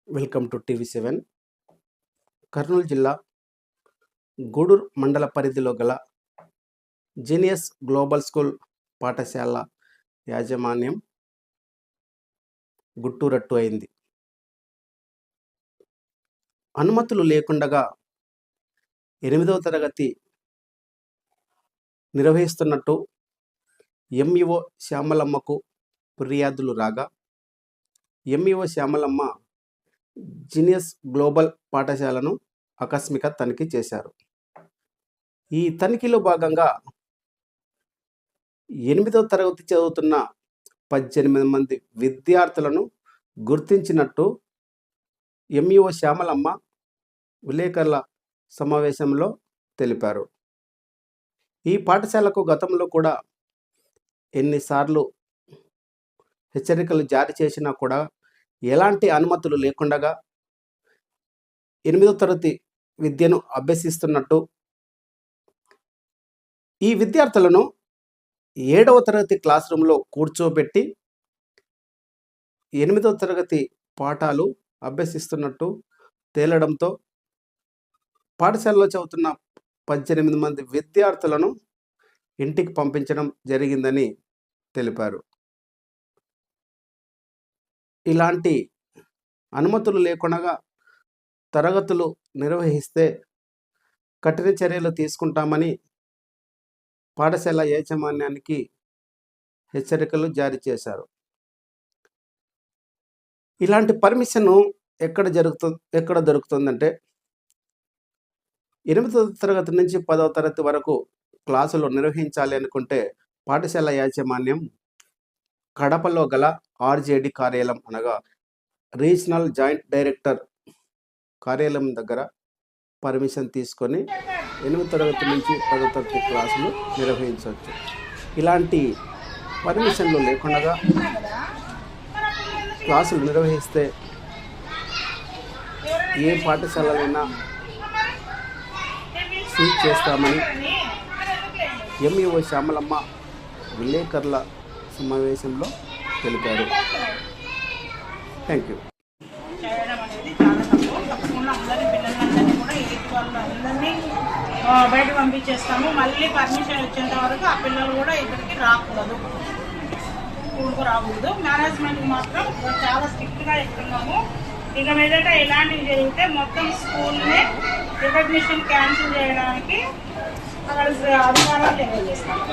Welcome to టీవీ7. Kurnool జిల్లా గూడూరు మండల పరిధిలో గల జీనియస్ గ్లోబల్ స్కూల్ పాఠశాల యాజమాన్యం గుట్టురట్టు అయింది. అనుమతులు లేకుండగా 8వ తరగతి నిర్వహిస్తున్నట్టు ఎంఈఓ శ్యామలమ్మకు ఫిర్యాదులు రాగా ఎంఈఓ శ్యామలమ్మ జీనియస్ గ్లోబల్ పాఠశాలను ఆకస్మిక తనిఖీ చేశారు. ఈ తనిఖీలో భాగంగా 8వ తరగతి చదువుతున్న 18 మంది విద్యార్థులను గుర్తించినట్టు ఎంఈఓ శ్యామలమ్మ విలేకరుల సమావేశంలో తెలిపారు. ఈ పాఠశాలకు గతంలో కూడా ఎన్నిసార్లు హెచ్చరికలు జారీ చేసినా కూడా ఎలాంటి అనుమతులు లేకుండా 8వ తరగతి విద్యను అభ్యసిస్తున్నట్టు, ఈ విద్యార్థులను 7వ తరగతి క్లాస్ రూమ్లో కూర్చోబెట్టి 8వ తరగతి పాఠాలు అభ్యసిస్తున్నట్టు తేలడంతో పాఠశాలలో చదువుతున్న 18 మంది విద్యార్థులను ఇంటికి పంపించడం జరిగిందని తెలిపారు. ఇలాంటి అనుమతులు లేకుండా తరగతులు నిర్వహిస్తే కఠిన చర్యలు తీసుకుంటామని పాఠశాల యాజమాన్యానికి హెచ్చరికలు జారీ చేశారు. ఇలాంటి పర్మిషన్ ఎక్కడ దొరుకుతుందంటే 8వ తరగతి నుంచి 10వ తరగతి వరకు క్లాసులు నిర్వహించాలి అనుకుంటే పాఠశాల యాజమాన్యం కడపలో గల ఆర్జేడి కార్యాలయం అనగా రీజనల్ జాయింట్ డైరెక్టర్ కార్యాలయం దగ్గర పర్మిషన్ తీసుకొని 8వ తరగతి నుంచి 10వ తరగతి క్లాసులు నిర్వహించవచ్చు. ఇలాంటి పర్మిషన్లు లేకుండా క్లాసులు నిర్వహిస్తే ఏ పాఠశాలైనా సీజ్ చేస్తామని ఎంఈఓ శ్యామలమ్మ విలేకరుల సమావేశంలో తెలిపారు. Thank you. చేయడం అనేది చాలా తప్పకుండా అందరినీ పిల్లలందరినీ కూడా అందరినీ బయట పంపించేస్తాము. మళ్ళీ పర్మిషన్ వచ్చేంత వరకు ఆ పిల్లలు కూడా ఇక్కడికి రాకూడదు, స్కూల్కు రాకూడదు. మేనేజ్మెంట్కి మాత్రం చాలా స్ట్రిక్ట్గా ఇస్తున్నాము. ఇక మీదట ఇలాంటివి జరిగితే మొత్తం స్కూల్నే రికగ్నిషన్ క్యాన్సిల్ చేయడానికి అక్కడ అధికారాలు తెలియజేస్తాము.